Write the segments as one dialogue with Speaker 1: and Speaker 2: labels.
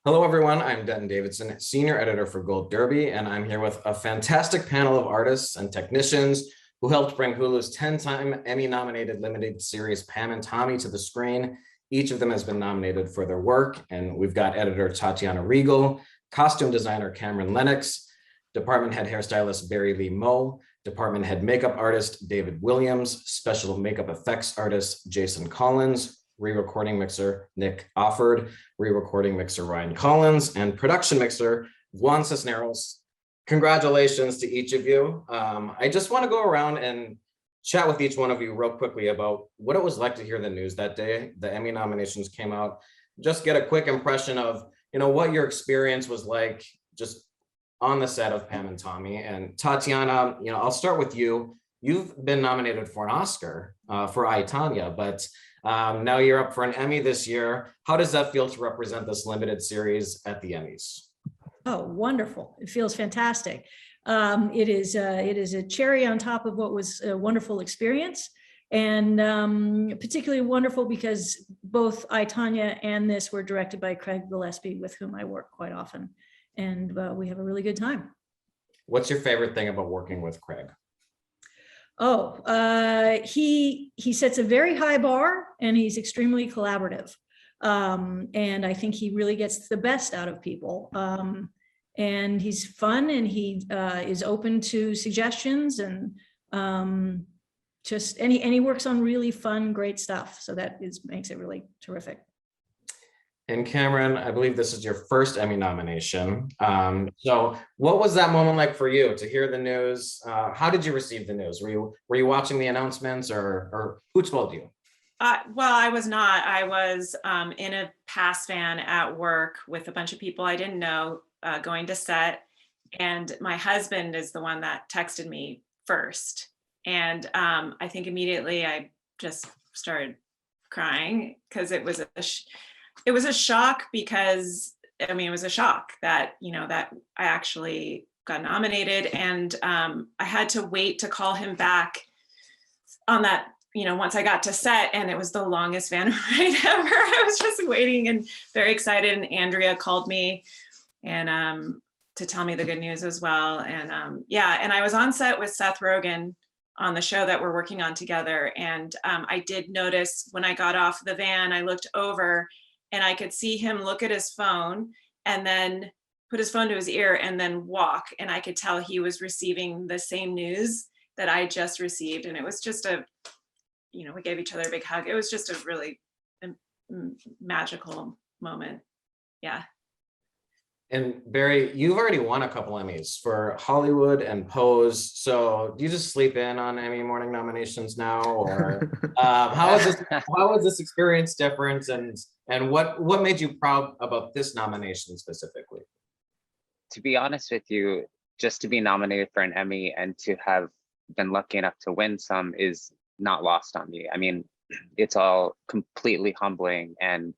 Speaker 1: Hello, everyone. I'm Denton Davidson, senior editor for Gold Derby, and I'm here with a fantastic panel of artists and technicians who helped bring Hulu's 10-time Emmy-nominated limited series Pam and Tommy to the screen. Each of them has been nominated for their work, and we've got editor Tatiana Riegel, costume designer Kameron Lennox, department head hairstylist Barry Lee Moe, department head makeup artist David Williams, special makeup effects artist Jason Collins, re-recording mixer Nick Offord, re-recording mixer Ryan Collins, and production mixer Juan Cisneros. Congratulations to each of you. I just want to go around and chat with each one of you real quickly about what it was like to hear the news that day. The Emmy nominations came out. Just get a quick impression of, what your experience was like just on the set of Pam and Tommy. And Tatiana, I'll start with you. You've been nominated for an Oscar for I, Tonya, but now you're up for an Emmy this year. How does that feel to represent this limited series at the Emmys?
Speaker 2: Oh, wonderful. It feels fantastic. It is a cherry on top of what was a wonderful experience. And particularly wonderful because both I, Tonya and this were directed by Craig Gillespie, with whom I work quite often. And we have a really good time.
Speaker 1: What's your favorite thing about working with Craig?
Speaker 2: Oh, he sets a very high bar and he's extremely collaborative. And I think he really gets the best out of people. And he's fun and he is open to suggestions and and he works on really fun, great stuff. So that makes it really terrific.
Speaker 1: And Kameron, I believe this is your first Emmy nomination. So what was that moment like for you to hear the news? How did you receive the news? Were you watching the announcements or who told you?
Speaker 3: Well, I was not. I was in a pass van at work with a bunch of people I didn't know going to set. And my husband is the one that texted me first. And I think immediately I just started crying because it was a shock because, it was a shock that, that I actually got nominated. And I had to wait to call him back on that, once I got to set, and it was the longest van ride ever. I was just waiting and very excited. And Andrea called me and to tell me the good news as well. And and I was on set with Seth Rogen on the show that we're working on together. And I did notice when I got off the van, I looked over and I could see him look at his phone and then put his phone to his ear and then walk. And I could tell he was receiving the same news that I just received. And it was just we gave each other a big hug. It was just a really magical moment. Yeah.
Speaker 1: And Barry, you've already won a couple Emmys for Hollywood and Pose. So do you just sleep in on Emmy morning nominations now, or how is this experience different? And what made you proud about this nomination specifically?
Speaker 4: To be honest with you, just to be nominated for an Emmy and to have been lucky enough to win some is not lost on me. It's all completely humbling, and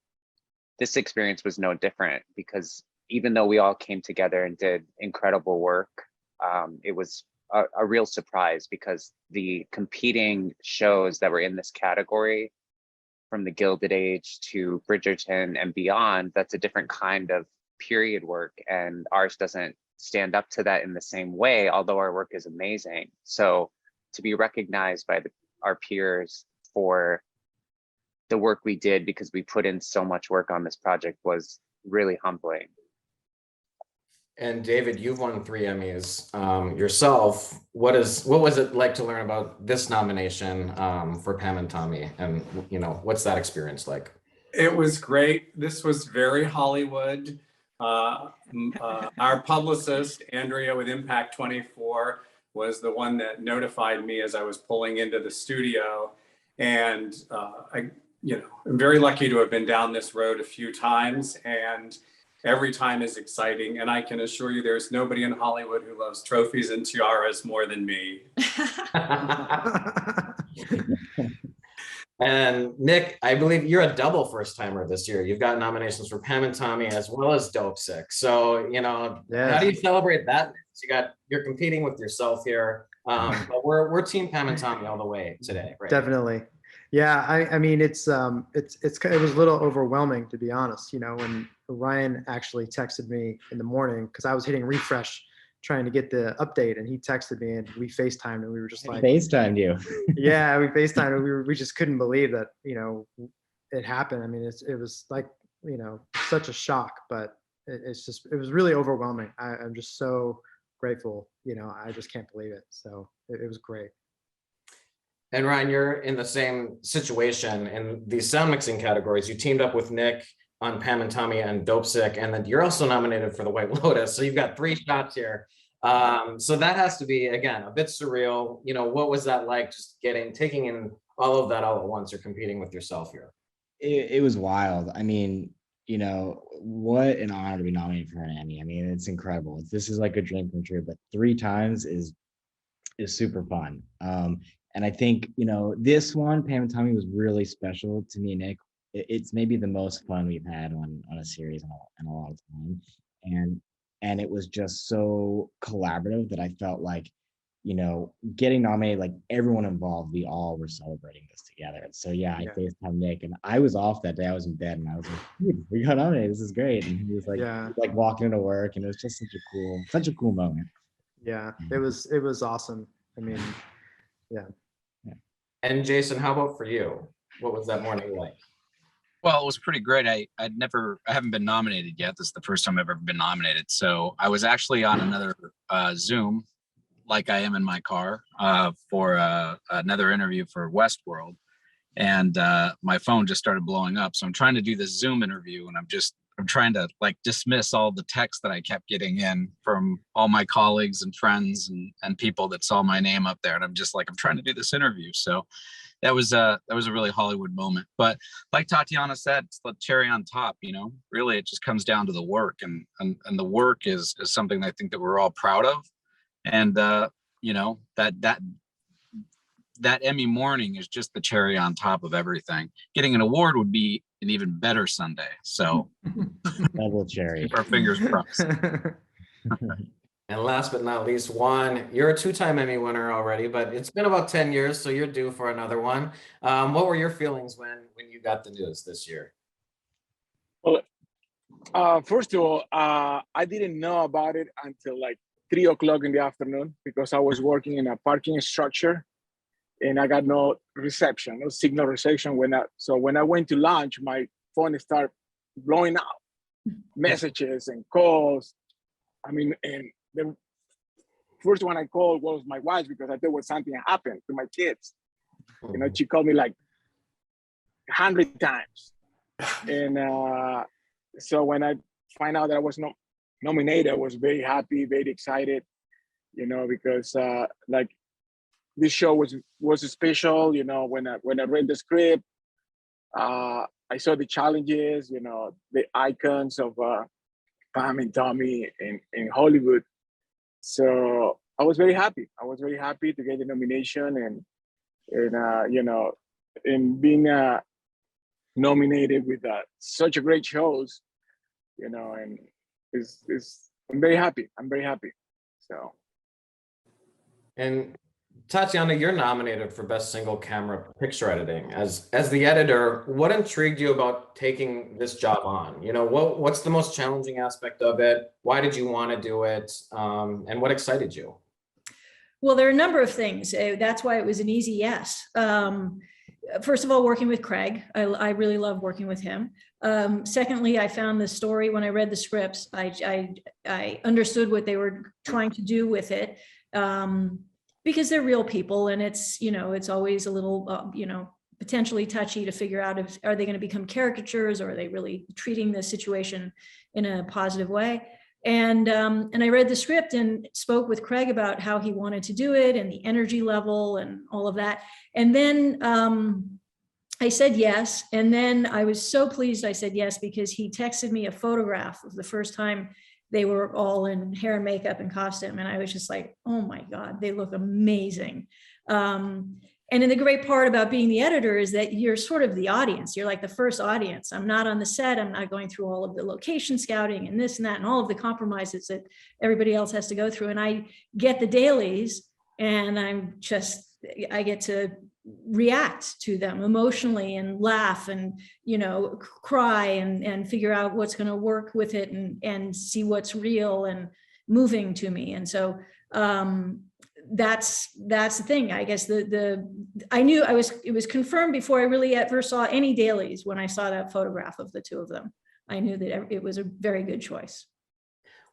Speaker 4: this experience was no different because even though we all came together and did incredible work, it was a real surprise because the competing shows that were in this category, from The Gilded Age to Bridgerton and beyond, that's a different kind of period work, and ours doesn't stand up to that in the same way, although our work is amazing. So to be recognized by our peers for the work we did, because we put in so much work on this project, was really humbling.
Speaker 1: And David, you've won 3 Emmys yourself. What was it like to learn about this nomination for Pam and Tommy? And what's that experience like?
Speaker 5: It was great. This was very Hollywood. Our publicist, Andrea with Impact 24, was the one that notified me as I was pulling into the studio. And I'm very lucky to have been down this road a few times, and every time is exciting. And I can assure you there's nobody in Hollywood who loves trophies and tiaras more than me.
Speaker 1: And Nick, I believe you're a double first timer this year. You've got nominations for Pam and Tommy as well as Dope Sick. So, How do you celebrate that? You're competing with yourself here. But we're team Pam and Tommy all the way today, right?
Speaker 6: Definitely. Yeah, it was a little overwhelming, to be honest, when Ryan actually texted me in the morning because I was hitting refresh trying to get the update, and he texted me and we FaceTimed, and we were just like,
Speaker 7: FaceTimed you.
Speaker 6: yeah, we FaceTimed, and we just couldn't believe that, it happened. I mean, it was like, such a shock, but it was really overwhelming. I'm just so grateful, I just can't believe it. So it was great.
Speaker 1: And Ryan, you're in the same situation in these sound mixing categories. You teamed up with Nick on Pam and Tommy and Dope Sick, and then you're also nominated for the White Lotus. So you've got 3 shots here. So that has to be, again, a bit surreal. What was that like, just taking in all of that all at once? You're competing with yourself here.
Speaker 7: It was wild. I mean, what an honor to be nominated for an Emmy. I mean, it's incredible. This is like a dream come true, but 3 times is super fun. And I think, this one, Pam and Tommy, was really special to me and Nick. It's maybe the most fun we've had on a series in a long time. And it was just so collaborative that I felt like, getting nominated, like everyone involved, we all were celebrating this together. And so, I FaceTimed Nick, and I was off that day. I was in bed, and I was like, dude, we got nominated. This is great. And he was like walking into work, and it was just such a cool moment.
Speaker 6: Yeah, it was awesome. I mean, yeah.
Speaker 1: And Jason, how about for you? What was that morning like?
Speaker 8: Well, it was pretty great. I haven't been nominated yet. This is the first time I've ever been nominated. So I was actually on another Zoom, like I am in my car, for another interview for Westworld. And my phone just started blowing up. So I'm trying to do this Zoom interview, and I'm trying to dismiss all the texts that I kept getting in from all my colleagues and friends and people that saw my name up there. And I'm just like, I'm trying to do this interview. So that was a really Hollywood moment. But like Tatiana said, it's the cherry on top, really it just comes down to the work, and the work is something I think that we're all proud of. And that Emmy morning is just the cherry on top of everything. Getting an award would be an even better Sunday. So
Speaker 7: double cherry.
Speaker 8: Keep our fingers crossed.
Speaker 1: And last but not least, Juan, you're a 2-time Emmy winner already, but it's been about 10 years, so you're due for another one. What were your feelings when you got the news this year?
Speaker 9: Well, first of all, I didn't know about it until 3 o'clock in the afternoon, because I was working in a parking structure and I got no reception, no signal reception. So when I went to lunch, my phone started blowing up, messages and calls. I mean, and the first one I called was my wife, because I thought something happened to my kids. She called me 100 times. And so when I find out that I was nominated, I was very happy, very excited, because this show was special. When I read the script, I saw the challenges, the icons of Pam and Tommy in Hollywood. So I was very happy. I was very happy to get the nomination, and being nominated with such a great shows, and I'm very happy. I'm very happy. So.
Speaker 1: And Tatiana, you're nominated for Best Single Camera Picture Editing. As the editor, what intrigued you about taking this job on? What's the most challenging aspect of it? Why did you want to do it? And what excited you?
Speaker 2: Well, there are a number of things. That's why it was an easy yes. First of all, working with Craig, I really love working with him. Secondly, I found the story when I read the scripts. I understood what they were trying to do with it, because they're real people, and it's always a little potentially touchy to figure out are they going to become caricatures, or are they really treating the situation in a positive way. And I read the script and spoke with Craig about how he wanted to do it and the energy level and all of that. And then I said yes. And then I was so pleased I said yes, because he texted me a photograph of the first time they were all in hair and makeup and costume. And I was just like, oh my God, they look amazing. And then the great part about being the editor is that you're sort of the audience. You're like the first audience. I'm not on the set. I'm not going through all of the location scouting and this and that and all of the compromises that everybody else has to go through. And I get the dailies, and I get to react to them emotionally and laugh and, cry and figure out what's going to work with it and see what's real and moving to me. And so that's the thing. I guess I knew it was confirmed before I really ever saw any dailies. When I saw that photograph of the two of them, I knew that it was a very good choice.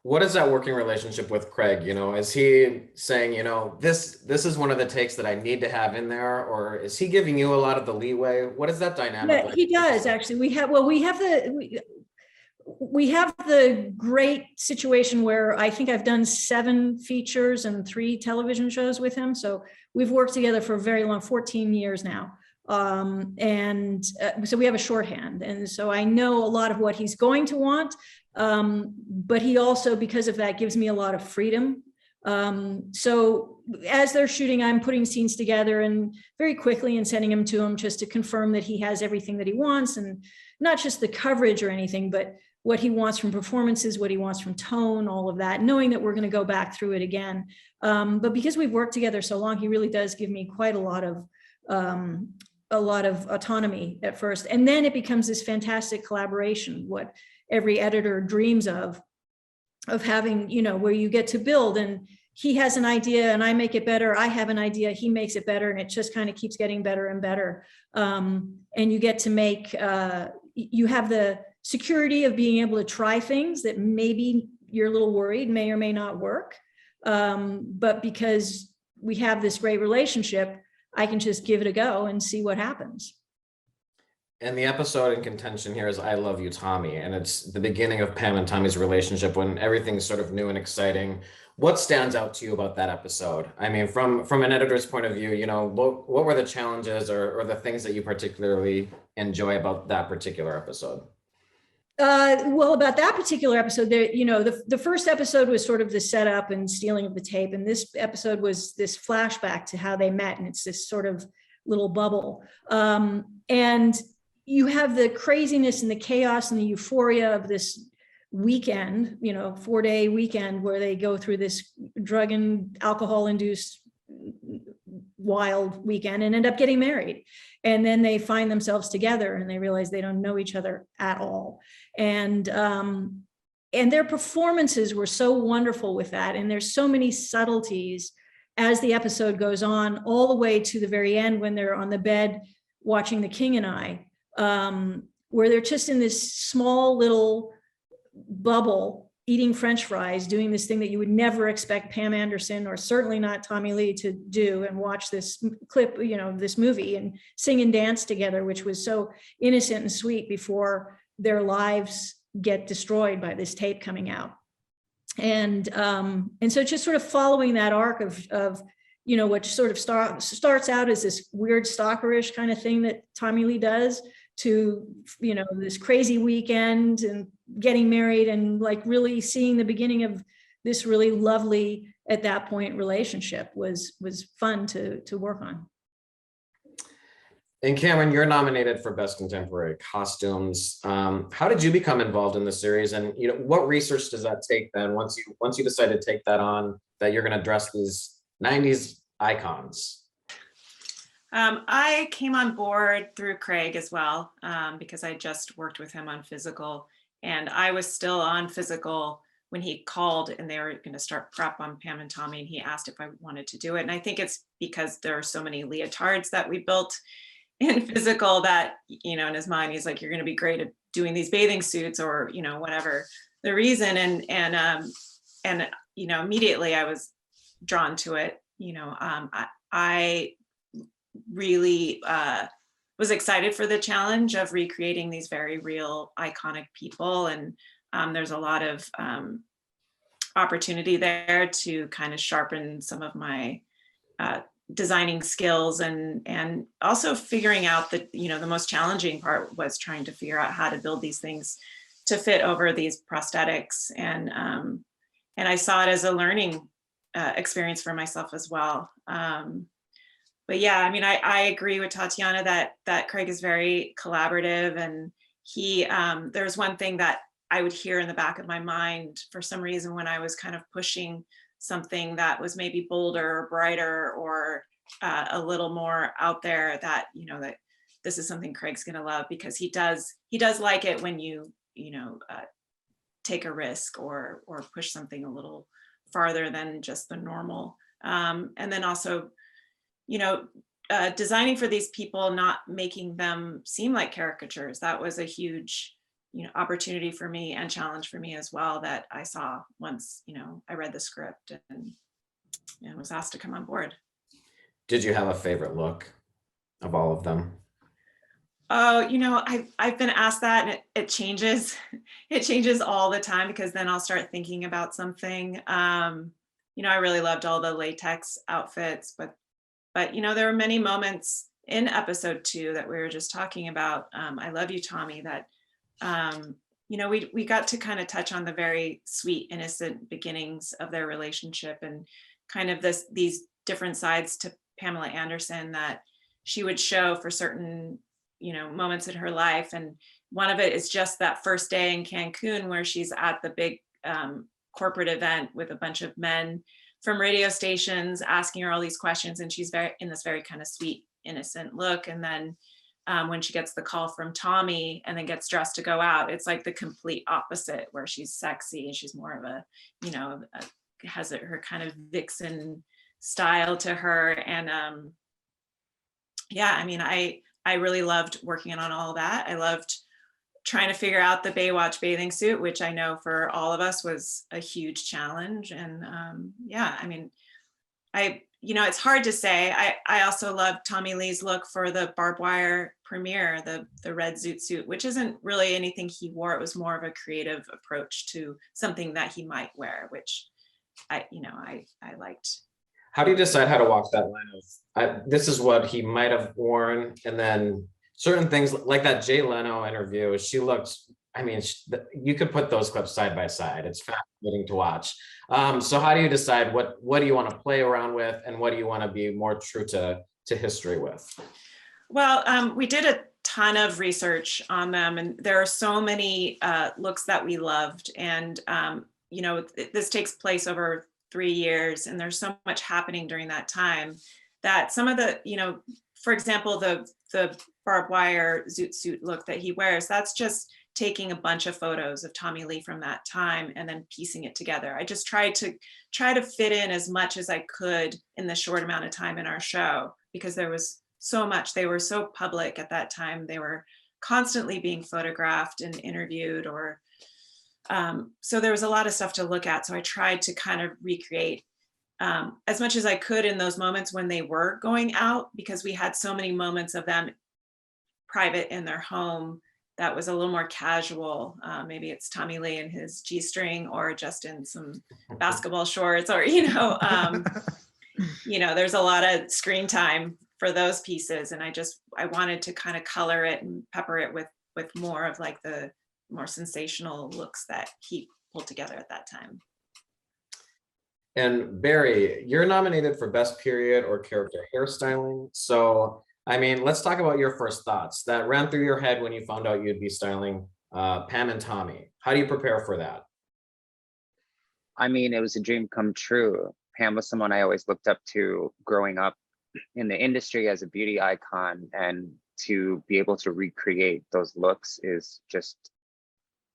Speaker 1: What is that working relationship with Craig? Is he saying, this is one of the takes that I need to have in there, or is he giving you a lot of the leeway? What is that dynamic?
Speaker 2: Yeah, he does actually. We have the great situation where I think I've done 7 features and 3 television shows with him. So we've worked together for a very long, 14 years now. So we have a shorthand. And so I know a lot of what he's going to want. But he also, because of that, gives me a lot of freedom. So as they're shooting, I'm putting scenes together and very quickly and sending them to him just to confirm that he has everything that he wants, and not just the coverage or anything, but what he wants from performances, what he wants from tone, all of that, knowing that we're going to go back through it again. But because we've worked together so long, he really does give me quite a lot of autonomy at first. And then it becomes this fantastic collaboration, what every editor dreams of having, where you get to build, and he has an idea and I make it better. I have an idea, he makes it better, and it just kind of keeps getting better and better. And you get to make, you have the security of being able to try things that maybe you're a little worried may or may not work. But because we have this great relationship, I can just give it a go and see what happens.
Speaker 1: And the episode in contention here is I Love You, Tommy. And it's the beginning of Pam and Tommy's relationship when everything's sort of new and exciting. What stands out to you about that episode? I mean, from an editor's point of view, what were the challenges or the things that you particularly enjoy about that particular episode?
Speaker 2: Well, about that particular episode, there, the first episode was sort of the setup and stealing of the tape. And this episode was this flashback to how they met. And it's this sort of little bubble. And you have the craziness and the chaos and the euphoria of this weekend, 4-day weekend where they go through this drug and alcohol induced wild weekend and end up getting married. And then they find themselves together and they realize they don't know each other at all. And their performances were so wonderful with that. And there's so many subtleties as the episode goes on, all the way to the very end when they're on the bed watching The King and I, where they're just in this small little bubble eating French fries, doing this thing that you would never expect Pam Anderson or certainly not Tommy Lee to do, and watch this clip, this movie, and sing and dance together, which was so innocent and sweet before their lives get destroyed by this tape coming out. And so just sort of following that arc of what sort of starts out as this weird stalkerish kind of thing that Tommy Lee does, to this crazy weekend and getting married and like really seeing the beginning of this really lovely at that point relationship was fun to work on.
Speaker 1: And Kameron, you're nominated for Best Contemporary Costumes. How did you become involved in the series, and what research does that take then once you decide to take that on, that you're going to dress these 90s icons?
Speaker 3: I came on board through Craig as well, because I just worked with him on Physical, and I was still on Physical when he called and they were going to start prep on Pam and Tommy, and he asked if I wanted to do it. And I think it's because there are so many leotards that we built in Physical that, in his mind, he's like, you're going to be great at doing these bathing suits, or, whatever the reason. And immediately I was drawn to it. I really was excited for the challenge of recreating these very real iconic people, and there's a lot of opportunity there to kind of sharpen some of my designing skills, and also figuring out that the most challenging part was trying to figure out how to build these things to fit over these prosthetics, and I saw it as a learning experience for myself as well. But yeah, I mean, I agree with Tatiana that Craig is very collaborative, and he, there's one thing that I would hear in the back of my mind for some reason when I was kind of pushing something that was maybe bolder or brighter or a little more out there that, you know, that this is something Craig's gonna love, because he does like it when you take a risk or push something a little farther than just the normal. And then also, you know, designing for these people, not making them seem like caricatures. That was a huge, you know, opportunity for me and challenge for me as well, that I saw once, you know, I read the script and was asked to come on board.
Speaker 1: Did you have a favorite look of all of them?
Speaker 3: Oh, you know, I've been asked that, and it changes. It changes all the time, because then I'll start thinking about something. You know, I really loved all the latex outfits, but you know, there were many moments in episode 2 that we were just talking about. I Love You, Tommy, that you know, we got to kind of touch on the very sweet, innocent beginnings of their relationship, and kind of these different sides to Pamela Anderson that she would show for certain, you know, moments in her life. And one of it is just that first day in Cancun, where she's at the big corporate event with a bunch of men from radio stations asking her all these questions, and she's in this very kind of sweet, innocent look. And then when she gets the call from Tommy and then gets dressed to go out, it's like the complete opposite, where she's sexy and she's more of a, you know, has her kind of vixen style to her. And yeah, I mean, I really loved working on all that. I loved trying to figure out the Baywatch bathing suit, which I know for all of us was a huge challenge. And yeah, I mean, you know, it's hard to say. I also loved Tommy Lee's look for the barbed wire premiere, the red zoot suit, which isn't really anything he wore. It was more of a creative approach to something that he might wear, which I liked.
Speaker 1: How do you decide how to walk that line of this is what he might have worn, and then certain things like that Jay Leno interview, she looked, I mean, you could put those clips side by side. It's fascinating to watch. So how do you decide what do you want to play around with, and what do you want to be more true to history with?
Speaker 3: Well, we did a ton of research on them, and there are so many looks that we loved. And, you know, this takes place over 3 years, and there's so much happening during that time that some of the, you know, for example, the barbed wire zoot suit look that he wears, that's just taking a bunch of photos of Tommy Lee from that time and then piecing it together. I just tried to fit in as much as I could in the short amount of time in our show, because there was so much. They were so public at that time. They were constantly being photographed and interviewed, or so there was a lot of stuff to look at. So I tried to kind of recreate as much as I could in those moments when they were going out, because we had so many moments of them private in their home that was a little more casual. Maybe it's Tommy Lee in his G-string, or just in some basketball shorts, or, you know, there's a lot of screen time for those pieces. And I wanted to kind of color it and pepper it with more of like the more sensational looks that he pulled together at that time.
Speaker 1: And Barry, you're nominated for Best Period or Character Hairstyling. So, I mean, let's talk about your first thoughts that ran through your head when you found out you'd be styling Pam and Tommy. How do you prepare for that?
Speaker 4: I mean, it was a dream come true. Pam was someone I always looked up to growing up in the industry as a beauty icon, and to be able to recreate those looks is just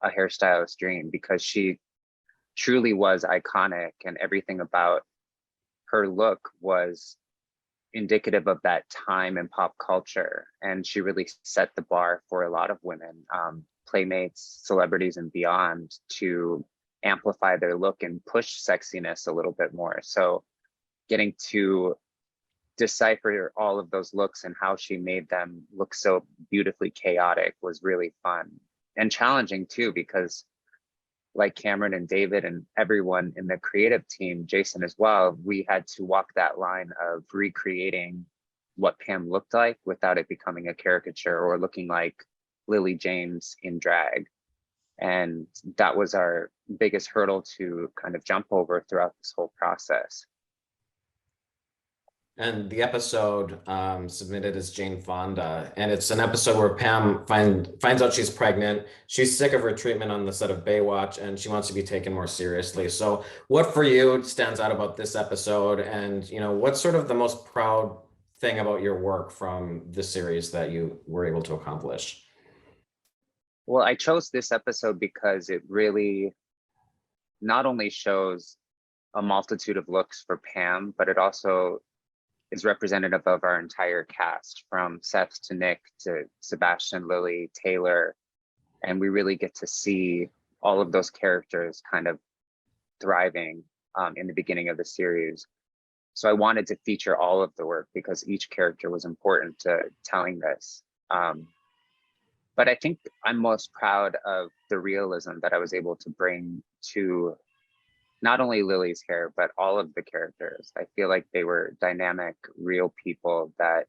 Speaker 4: a hairstylist's dream, because she truly was iconic, and everything about her look was indicative of that time in pop culture. And she really set the bar for a lot of women, playmates, celebrities, and beyond, to amplify their look and push sexiness a little bit more. So getting to decipher all of those looks and how she made them look so beautifully chaotic was really fun and challenging too, because like Kameron and David and everyone in the creative team, Jason as well, we had to walk that line of recreating what Pam looked like without it becoming a caricature or looking like Lily James in drag. And that was our biggest hurdle to kind of jump over throughout this whole process.
Speaker 1: And the episode submitted as Jane Fonda, and it's an episode where Pam finds out she's pregnant. She's sick of her treatment on the set of Baywatch, and she wants to be taken more seriously. So what for you stands out about this episode, and what's sort of the most proud thing about your work from the series that you were able to accomplish?
Speaker 4: Well, I chose this episode because it really not only shows a multitude of looks for Pam, but it also is representative of our entire cast, from Seth to Nick to Sebastian, Lily, Taylor. And we really get to see all of those characters kind of thriving in the beginning of the series. So I wanted to feature all of the work because each character was important to telling this. But I think I'm most proud of the realism that I was able to bring to not only Lily's hair, but all of the characters. I feel like they were dynamic, real people that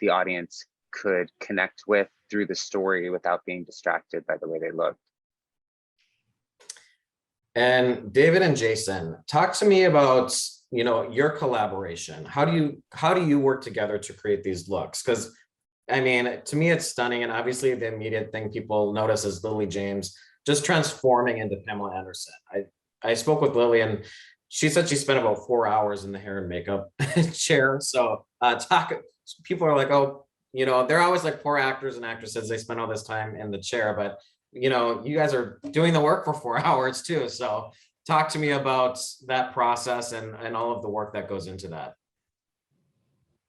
Speaker 4: the audience could connect with through the story without being distracted by the way they looked.
Speaker 1: And David and Jason, talk to me about, you know, your collaboration. How do you work together to create these looks? Because I mean, to me, it's stunning. And obviously the immediate thing people notice is Lily James just transforming into Pamela Anderson. I spoke with Lily and she said she spent about 4 hours in the hair and makeup chair. So people are like, oh, you know, they're always like poor actors and actresses. They spend all this time in the chair, but you know, you guys are doing the work for 4 hours too. So talk to me about that process and all of the work that goes into that.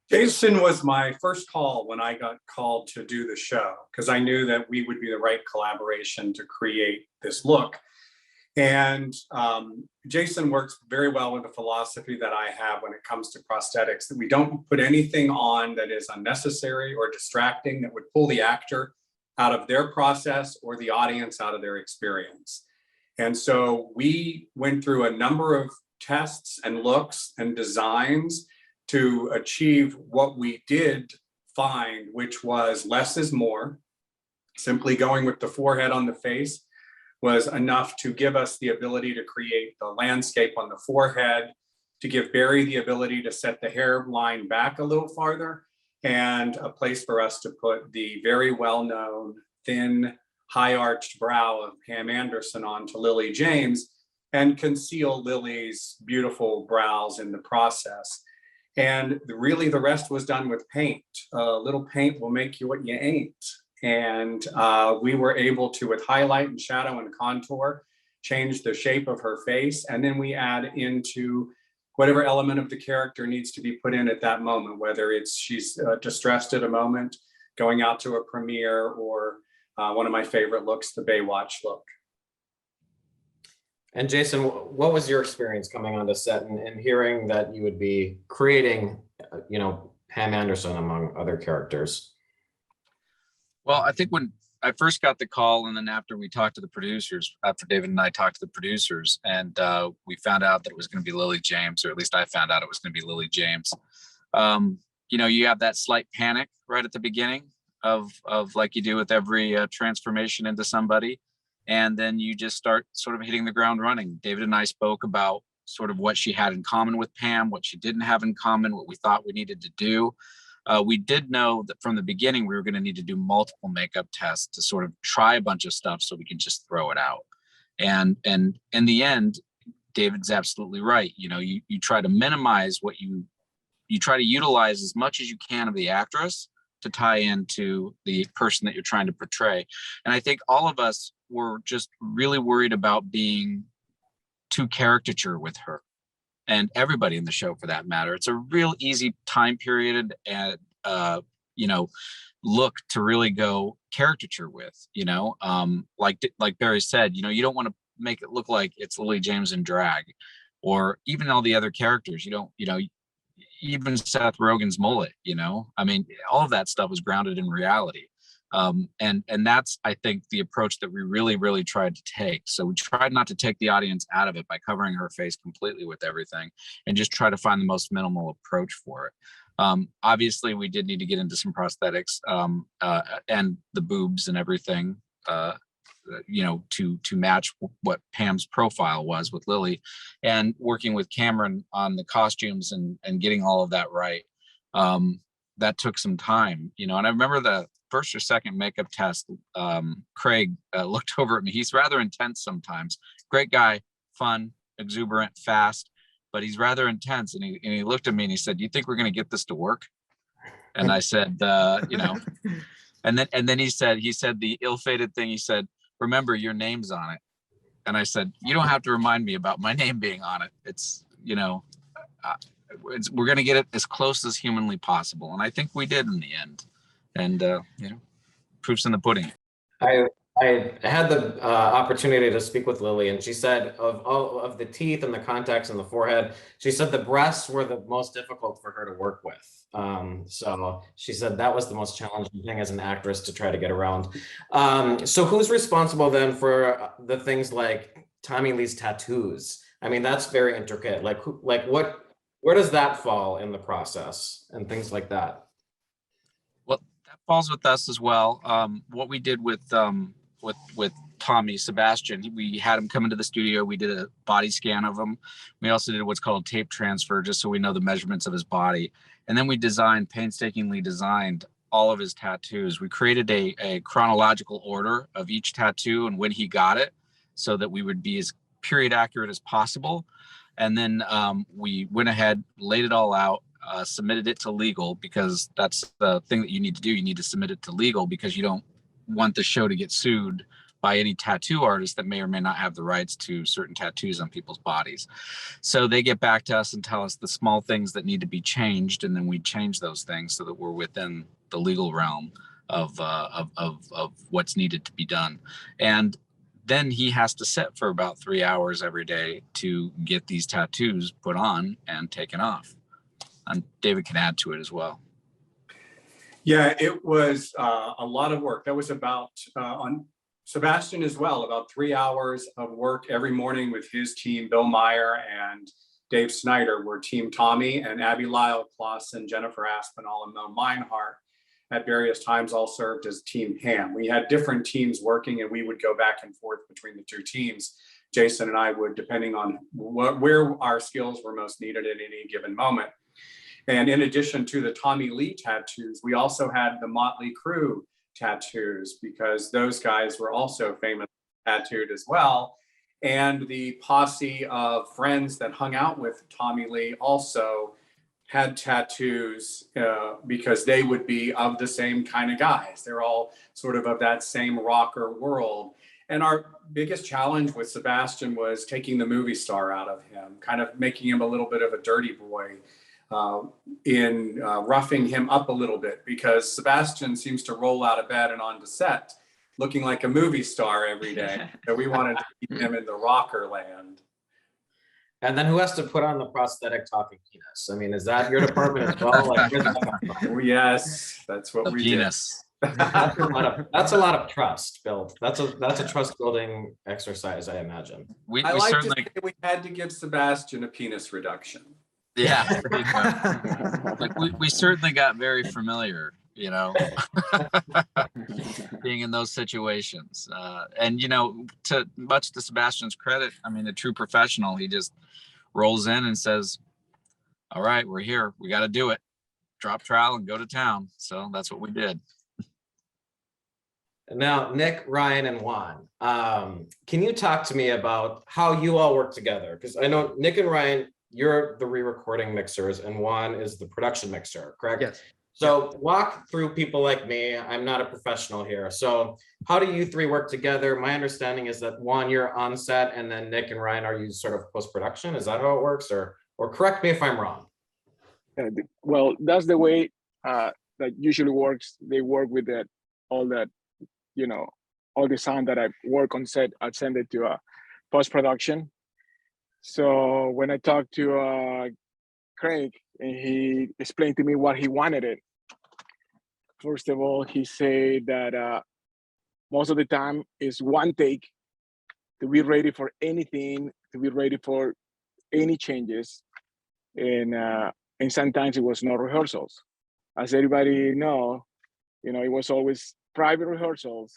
Speaker 5: Jason was my first call when I got called to do the show, because I knew that we would be the right collaboration to create this look. And Jason works very well with the philosophy that I have when it comes to prosthetics, that we don't put anything on that is unnecessary or distracting that would pull the actor out of their process or the audience out of their experience. And so we went through a number of tests and looks and designs to achieve what we did find, which was less is more. Simply going with the forehead on the face was enough to give us the ability to create the landscape on the forehead, to give Barry the ability to set the hairline back a little farther, and a place for us to put the very well-known thin, high-arched brow of Pam Anderson onto Lily James and conceal Lily's beautiful brows in the process. And really the rest was done with paint. Little paint will make you what you ain't. And we were able to, with highlight and shadow and contour, change the shape of her face. And then we add into whatever element of the character needs to be put in at that moment, whether it's she's distressed at a moment, going out to a premiere, or one of my favorite looks, the Baywatch look.
Speaker 1: And Jason, what was your experience coming onto set and hearing that you would be creating, you know, Pam Anderson among other characters?
Speaker 8: Well, I think when I first got the call, and then after we talked to the producers, after David and I talked to the producers, and we found out that it was going to be Lily James, or at least I found out it was going to be Lily James. You know, you have that slight panic right at the beginning of like you do with every transformation into somebody. And then you just start sort of hitting the ground running. David and I spoke about sort of what she had in common with Pam, what she didn't have in common, what we thought we needed to do. We did know that from the beginning, we were going to need to do multiple makeup tests to sort of try a bunch of stuff so we can just throw it out. And in the end, David's absolutely right. You know, you try to minimize what you try to utilize as much as you can of the actress to tie into the person that you're trying to portray. And I think all of us were just really worried about being too caricature with her, and everybody in the show for that matter. It's a real easy time period and you know, look to really go caricature with, you know, like Barry said, you know, you don't want to make it look like it's Lily James in drag, or even all the other characters. You don't, you know, even Seth Rogen's mullet, you know, I mean, all of that stuff was grounded in reality. And that's, I think, the approach that we really tried to take. So we tried not to take the audience out of it by covering her face completely with everything, and just try to find the most minimal approach for it. Obviously we did need to get into some prosthetics and the boobs and everything, you know, to match what Pam's profile was with Lily, and working with Kameron on the costumes and getting all of that right. That took some time, you know, and I remember the first or second makeup test, Craig looked over at me. He's rather intense sometimes. Great guy, fun, exuberant, fast, but he's rather intense. And he looked at me and he said, "Do you think we're going to get this to work?" And I said, you know, and then he said the ill-fated thing. He said, remember, your name's on it. And I said, you don't have to remind me about my name being on it. It's, you know, we're going to get it as close as humanly possible. And I think we did in the end. And, you know, proof's in the pudding.
Speaker 1: I had the opportunity to speak with Lily, and she said of all of the teeth and the contacts in the forehead, she said the breasts were the most difficult for her to work with. So she said that was the most challenging thing as an actress to try to get around. So who's responsible then for the things like Tommy Lee's tattoos? I mean, that's very intricate. Like, where does that fall in the process and things like that?
Speaker 8: Well, that falls with us as well. What we did with Tommy Sebastian, we had him come into the studio. We did a body scan of him. We also did what's called tape transfer, just so we know the measurements of his body. And then we painstakingly designed all of his tattoos. We created a chronological order of each tattoo and when he got it, so that we would be as period accurate as possible. And then we went ahead, laid it all out, submitted it to legal, because that's the thing that you need to do. You need to submit it to legal, because you don't want the show to get sued by any tattoo artist that may or may not have the rights to certain tattoos on people's bodies. So they get back to us and tell us the small things that need to be changed, and then we change those things so that we're within the legal realm of what's needed to be done. And then he has to sit for about 3 hours every day to get these tattoos put on and taken off. And David can add to it as well.
Speaker 5: Yeah, it was a lot of work. That was about, on Sebastian as well, about 3 hours of work every morning with his team. Bill Meyer and Dave Snyder were Team Tommy, and Abby Lyle, Clausen, Jennifer Aspinall, and Mo Meinhardt at various times all served as Team Pam. We had different teams working, and we would go back and forth between the two teams. Jason and I would, depending on where our skills were most needed at any given moment. And in addition to the Tommy Lee tattoos, we also had the Motley Crue tattoos, because those guys were also famous tattooed as well. And the posse of friends that hung out with Tommy Lee also had tattoos, because they would be of the same kind of guys. They're all sort of that same rocker world. And our biggest challenge with Sebastian was taking the movie star out of him, kind of making him a little bit of a dirty boy, roughing him up a little bit, because Sebastian seems to roll out of bed and onto set looking like a movie star every day. So we wanted to keep him in the rocker land.
Speaker 1: And then who has to put on the prosthetic talking penis? I mean, is that your department as well? Like,
Speaker 5: Oh, yes, that's what we
Speaker 8: penis.
Speaker 5: did.
Speaker 1: That's a lot of trust built. That's a trust building exercise, I imagine.
Speaker 8: We
Speaker 5: like
Speaker 8: certainly,
Speaker 5: to say we had to give Sebastian a penis reduction.
Speaker 8: yeah. Like we certainly got very familiar, you know, being in those situations. And, you know, much to Sebastian's credit, I mean, a true professional, he just rolls in and says, all right, we're here. We got to do it. Drop trowel and go to town. So that's what we did.
Speaker 1: Now, Nick, Ryan, and Juan, can you talk to me about how you all work together? Because I know Nick and Ryan, you're the re-recording mixers, and Juan is the production mixer, correct?
Speaker 6: Yes.
Speaker 1: So walk through people like me. I'm not a professional here. So how do you three work together? My understanding is that Juan, you're on set, and then Nick and Ryan, are you sort of post-production? Is that how it works? Or correct me if I'm wrong.
Speaker 9: Well, that's the way that usually works. They work with all that, you know, all the sound that I work on set, I send it to post-production. So when I talked to Craig, and he explained to me what he wanted it, first of all, he said that most of the time is one take to be ready for anything, to be ready for any changes. And sometimes it was no rehearsals. As everybody know, you know, it was always private rehearsals.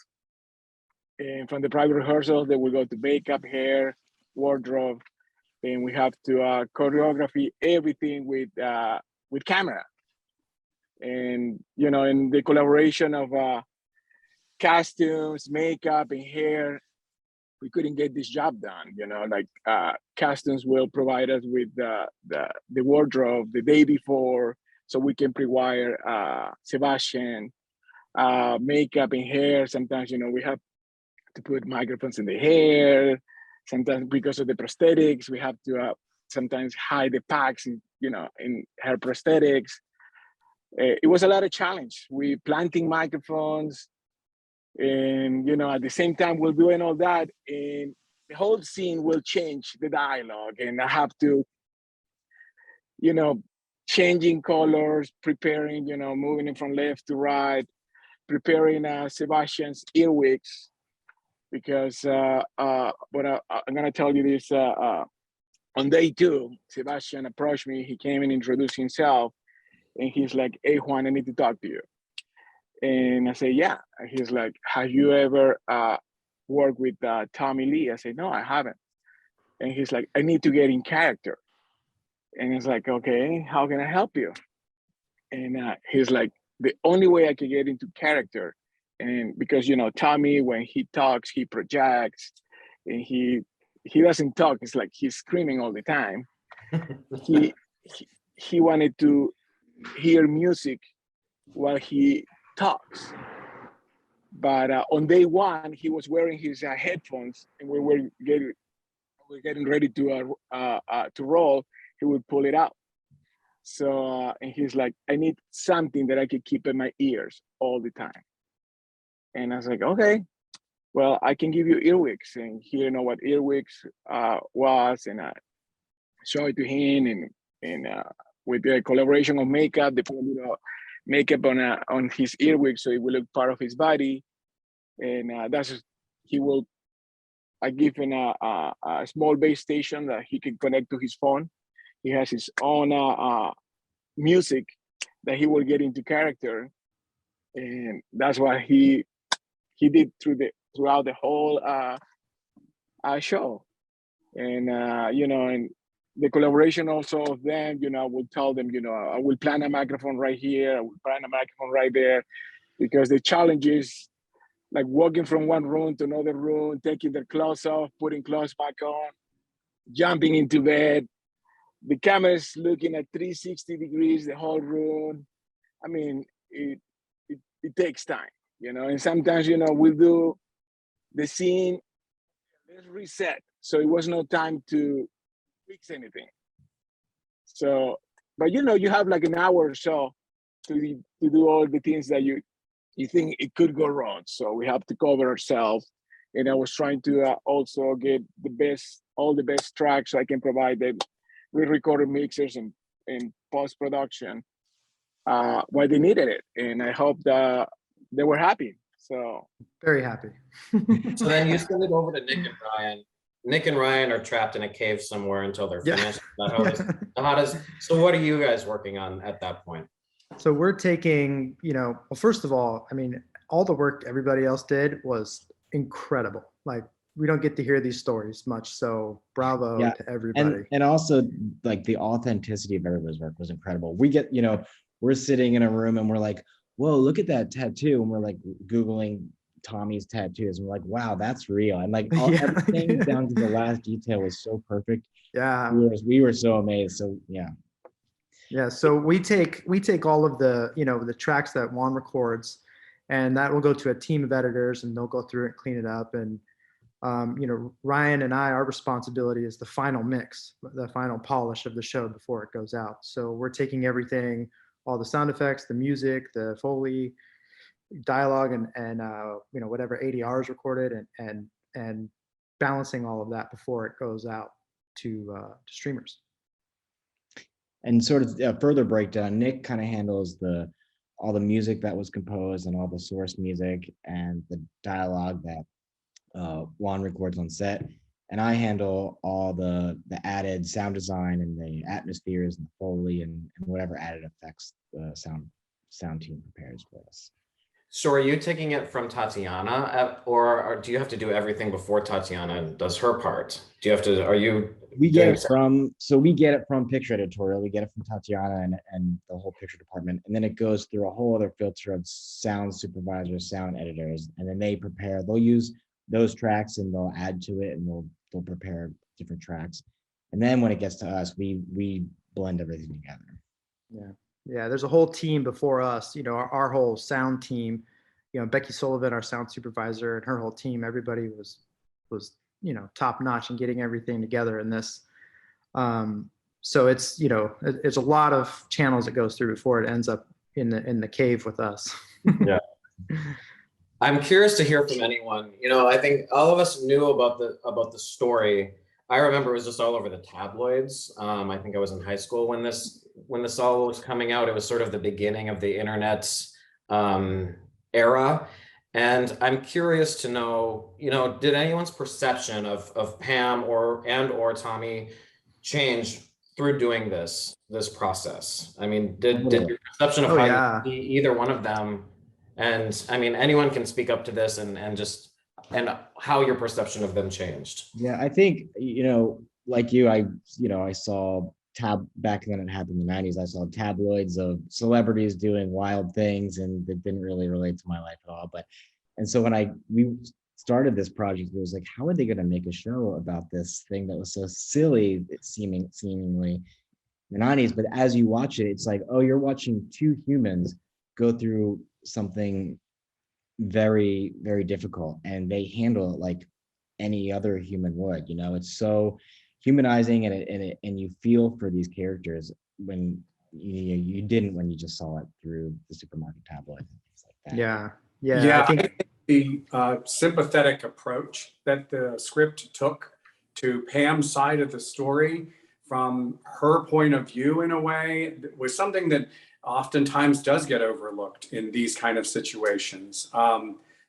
Speaker 9: And from the private rehearsals, they will go to makeup, hair, wardrobe, and we have to choreography everything with camera. And, you know, in the collaboration of costumes, makeup, and hair, we couldn't get this job done. You know, like costumes will provide us with the wardrobe the day before, so we can pre-wire Sebastian, makeup and hair. Sometimes, we have to put microphones in the hair. Sometimes because of the prosthetics, we have to sometimes hide the packs in her prosthetics. It was a lot of challenge. We planting microphones, and at the same time we're doing all that, and the whole scene will change the dialogue, and I have to, changing colors, preparing, moving it from left to right, preparing Sebastian's earwigs, because but I'm gonna tell you this. On day 2, Sebastian approached me. He came and introduced himself, and he's like, "Hey, Juan, I need to talk to you." And I say, "Yeah." And he's like, "Have you ever worked with Tommy Lee?" I say, "No, I haven't." And he's like, "I need to get in character." And it's like, "Okay, how can I help you?" And he's like, "The only way I can get into character," and because Tommy, when he talks, he projects, and he doesn't talk. It's like he's screaming all the time. he wanted to hear music while he talks. But on day 1, he was wearing his headphones, and we were getting ready to roll. He would pull it out. So and he's like, "I need something that I could keep in my ears all the time." And I was like, "Okay, well, I can give you earwigs." And he didn't know what earwigs was, and I showed it to him, and with the collaboration of makeup, they put makeup on his earwig so it will look part of his body, and I give him a small base station that he can connect to his phone. He has his own music that he will get into character, and that's what he did throughout the whole show. And and the collaboration also of them, I will tell them, I will plan a microphone right here, I will plan a microphone right there, because the challenge is like walking from one room to another room, taking their clothes off, putting clothes back on, jumping into bed. The camera is looking at 360 degrees, the whole room. I mean, it takes time, and sometimes, we'll do the scene, let's reset. So it was no time to fix anything. So, but you have like an hour or so to do all the things that you think it could go wrong. So we have to cover ourselves. And I was trying to also get all the best tracks so I can provide the re-recorded mixers and post-production while they needed it. And I hope that they were happy. So
Speaker 6: Very happy.
Speaker 1: So then you send it over to Nick and Ryan. Nick and Ryan are trapped in a cave somewhere until they're finished. So what are you guys working on at that point?
Speaker 6: So we're taking, well, first of all, I mean, all the work everybody else did was incredible. Like, we don't get to hear these stories much. So bravo to everybody.
Speaker 7: And also, like, the authenticity of everybody's work was incredible. We get, we're sitting in a room and we're like, whoa, look at that tattoo. And we're like Googling Tommy's tattoos. And we're like, wow, that's real. And like everything down to the last detail was so perfect.
Speaker 6: Yeah.
Speaker 7: We were so amazed. So yeah.
Speaker 6: Yeah. So we take all of the, the tracks that Juan records, and that will go to a team of editors, and they'll go through it, clean it up. And, Ryan and I, our responsibility is the final mix, the final polish of the show before it goes out. So we're taking everything, all the sound effects, the music, the Foley, dialogue, and whatever ADR is recorded, and balancing all of that before it goes out to streamers.
Speaker 7: And sort of a further breakdown, Nick kind of handles all the music that was composed and all the source music and the dialogue that Juan records on set, and I handle all the added sound design and the atmospheres and the Foley and whatever added effects the sound team prepares for us.
Speaker 1: So are you taking it from Tatiana, or do you have to do everything before Tatiana does her part? Do you have to,
Speaker 7: we get it from picture editorial, we get it from Tatiana and the whole picture department, and then it goes through a whole other filter of sound supervisors, sound editors, and then they'll use those tracks and they'll add to it, and they'll prepare different tracks. And then when it gets to us, we blend everything together.
Speaker 6: Yeah. Yeah, there's a whole team before us, you know, our whole sound team, you know, Becky Sullivan, our sound supervisor, and her whole team, everybody was, you know, top notch in getting everything together in this. So it's, you know, it's a lot of channels it goes through before it ends up in the cave with us.
Speaker 1: Yeah. I'm curious to hear from anyone. You know, I think all of us knew about the story. I remember it was just all over the tabloids. I think I was in high school when this all was coming out. It was sort of the beginning of the internet's era. And I'm curious to know, you know, did anyone's perception of Pam or Tommy change through doing this process? I mean, did your perception of
Speaker 6: Oh,
Speaker 1: how
Speaker 6: yeah.
Speaker 1: you see either one of them, and I mean, anyone can speak up to this and how your perception of them changed.
Speaker 7: Yeah, I think, you know, like you, I saw back then it happened in the 90s. I saw tabloids of celebrities doing wild things, and that didn't really relate to my life at all. And so when we started this project, it was like, how are they going to make a show about this thing that was so silly, seemingly in the 90s? But as you watch it, it's like, oh, you're watching two humans go through something very, very difficult, and they handle it like any other human would. You know, it's so humanizing, and you feel for these characters when you didn't when you just saw it through the supermarket tabloid and things like that.
Speaker 6: Yeah. I think
Speaker 5: the sympathetic approach that the script took to Pam's side of the story from her point of view, in a way, was something that oftentimes does get overlooked in these kind of situations.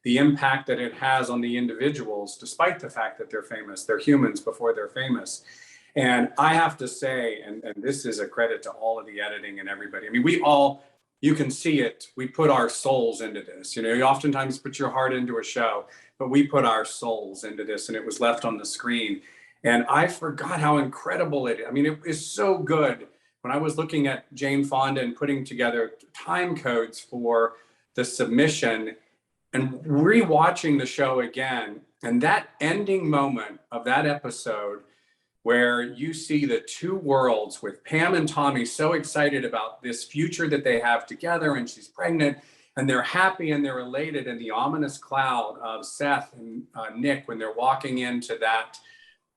Speaker 5: The impact that it has on the individuals, despite the fact that they're famous, they're humans before they're famous. And I have to say, and this is a credit to all of the editing and everybody. I mean, you can see it, we put our souls into this. You know, you oftentimes put your heart into a show, but we put our souls into this, and it was left on the screen. And I forgot how incredible it is. I mean, it is so good. When I was looking at Jane Fonda and putting together time codes for the submission and rewatching the show again, and that ending moment of that episode where you see the two worlds with Pam and Tommy so excited about this future that they have together, and she's pregnant, and they're happy and they're elated, and the ominous cloud of Seth and Nick when they're walking into that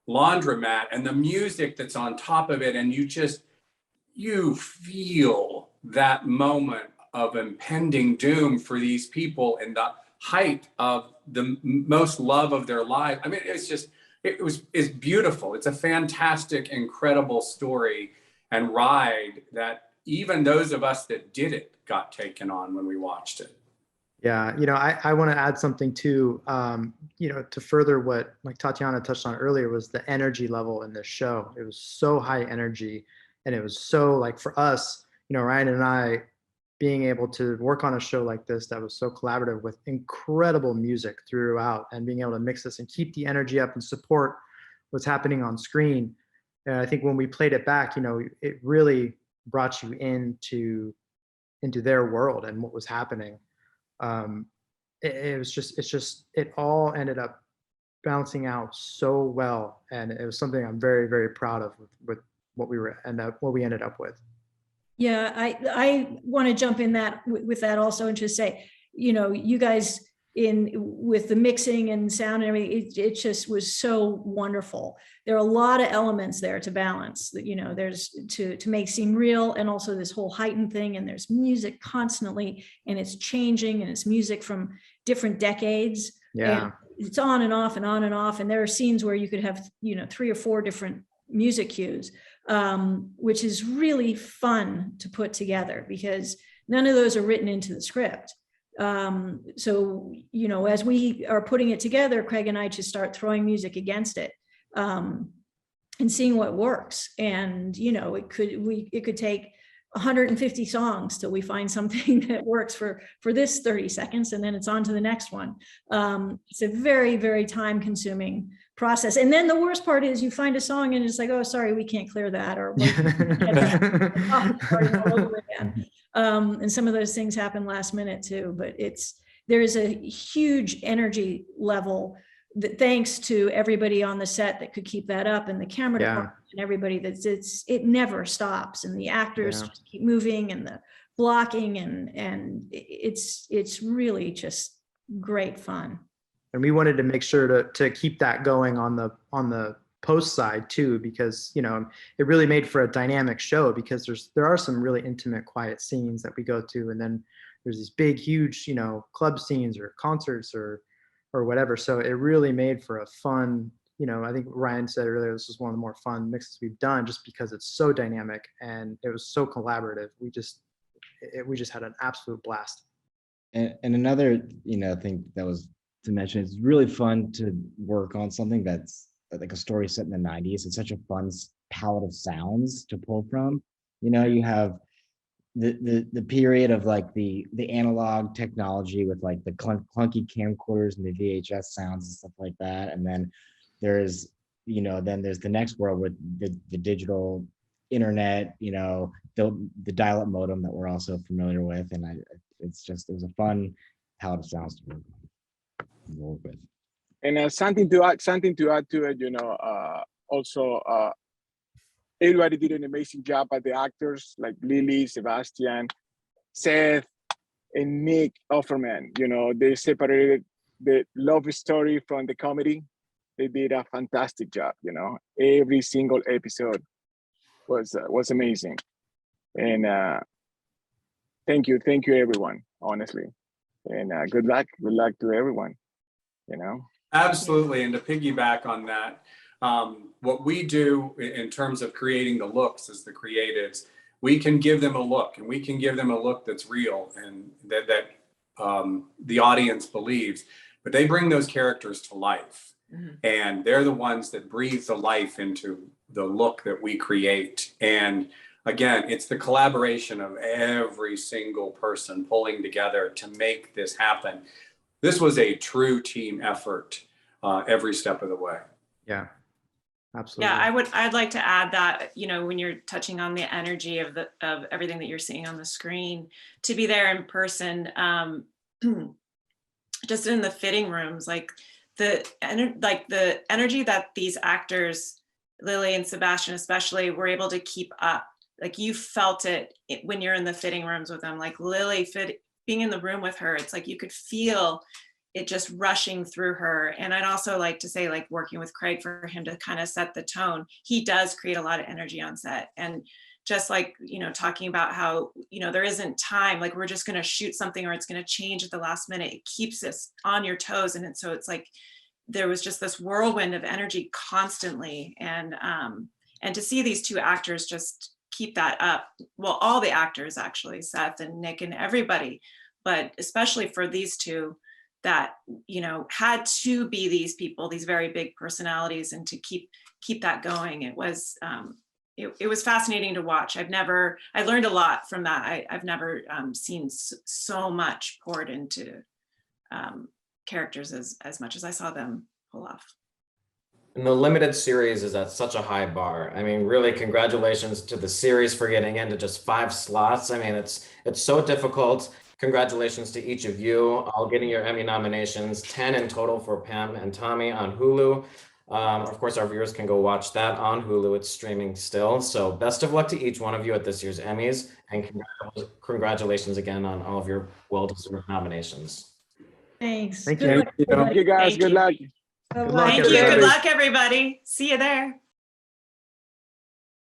Speaker 5: laundromat, and the music that's on top of it, and you feel that moment of impending doom for these people in the height of the most love of their life. I mean, it's beautiful. It's a fantastic, incredible story and ride that even those of us that did it got taken on when we watched it.
Speaker 6: Yeah, you know, I want to add something too, you know, to further what like Tatiana touched on earlier, was the energy level in this show. It was so high energy, and it was so, like, for us, you know, Ryan and I, being able to work on a show like this that was so collaborative with incredible music throughout, and being able to mix this and keep the energy up and support what's happening on screen. And I think when we played it back, you know, it really brought you into their world and what was happening. It all ended up balancing out so well, and it was something I'm very, very proud of with what we ended up with.
Speaker 2: Yeah, I want to jump in with that also, and just say, you know, you guys with the mixing and sound and everything, it just was so wonderful. There are a lot of elements there to balance. You know, there's to make seem real, and also this whole heightened thing, and there's music constantly, and it's changing, and it's music from different decades.
Speaker 6: Yeah,
Speaker 2: and it's on and off and on and off, and there are scenes where you could have, you know, 3 or 4 different music cues, which is really fun to put together, because none of those are written into the script. So, you know, as we are putting it together, Craig and I just start throwing music against it, and seeing what works. And, you know, it could take 150 songs till we find something that works for this 30 seconds, and then it's on to the next one. It's a very, very time consuming process. And then the worst part is you find a song and it's like, oh, sorry, we can't clear that, or all over again. And some of those things happen last minute too, but there is a huge energy level thanks to everybody on the set that could keep that up, and the camera
Speaker 6: Yeah.
Speaker 2: department and everybody, it never stops, and the actors
Speaker 6: Yeah.
Speaker 2: just keep moving, and the blocking, and it's really just great fun.
Speaker 6: And we wanted to make sure to keep that going on the post side too, because it really made for a dynamic show, because there are some really intimate, quiet scenes that we go to, and then there's these big, huge, club scenes or concerts or whatever. So it really made for a fun, I think Ryan said earlier, this was one of the more fun mixes we've done, just because it's so dynamic and it was so collaborative. We just had an absolute blast.
Speaker 7: And another, thing that was to mention, it's really fun to work on something that's like a story set in the 90s. It's such a fun palette of sounds to pull from. You have the period of like the analog technology with like the clunky camcorders and the VHS sounds and stuff like that. And then there's the next world with the digital internet, the dial-up modem that we're also familiar with. And it was a fun palette of sounds to work with.
Speaker 9: And something to add to it, also everybody did an amazing job at the actors, like Lily, Sebastian, Seth, and Nick Offord. They separated the love story from the comedy. They did a fantastic job. Every single episode was amazing. And thank you everyone, honestly. And good luck to everyone.
Speaker 5: Absolutely. And to piggyback on that, what we do in terms of creating the looks as the creatives, we can give them a look, and we can give them a look that's real and that the audience believes, but they bring those characters to life. Mm-hmm. And they're the ones that breathe the life into the look that we create. And again, it's the collaboration of every single person pulling together to make this happen. This was a true team effort every step of the way.
Speaker 6: Yeah, absolutely.
Speaker 3: Yeah, I'd like to add that, when you're touching on the energy of everything that you're seeing on the screen, to be there in person, just in the fitting rooms, like the energy that these actors, Lily and Sebastian especially, were able to keep up. Like you felt it when you're in the fitting rooms with them. Like Lily, being in the room with her, it's like you could feel it just rushing through her. And I'd also like to say, like working with Craig, for him to kind of set the tone, he does create a lot of energy on set. And just like, talking about how, there isn't time, like we're just going to shoot something or it's going to change at the last minute. It keeps us on your toes. And so it's like, there was just this whirlwind of energy constantly. And to see these two actors just keep that up. Well, all the actors actually, Seth and Nick and everybody, but especially for these two that, had to be these people, these very big personalities, and to keep that going. It was, it was fascinating to watch. I learned a lot from that. I've never seen so much poured into characters as much as I saw them pull off.
Speaker 1: And the limited series is at such a high bar. I mean, really, congratulations to the series for getting into just 5 slots. I mean, it's so difficult. Congratulations to each of you, all getting your Emmy nominations, 10 in total for Pam and Tommy on Hulu. Of course, our viewers can go watch that on Hulu. It's streaming still. So best of luck to each one of you at this year's Emmys, and congratulations again on all of your well-deserved nominations.
Speaker 2: Thanks.
Speaker 6: Thank
Speaker 2: Good
Speaker 6: you.
Speaker 2: luck, everybody.
Speaker 9: Thank you guys.
Speaker 3: Thank
Speaker 9: Good
Speaker 3: you.
Speaker 9: luck.
Speaker 6: Good luck,
Speaker 3: Thank you.
Speaker 6: everybody.
Speaker 3: Good luck, everybody. See you there.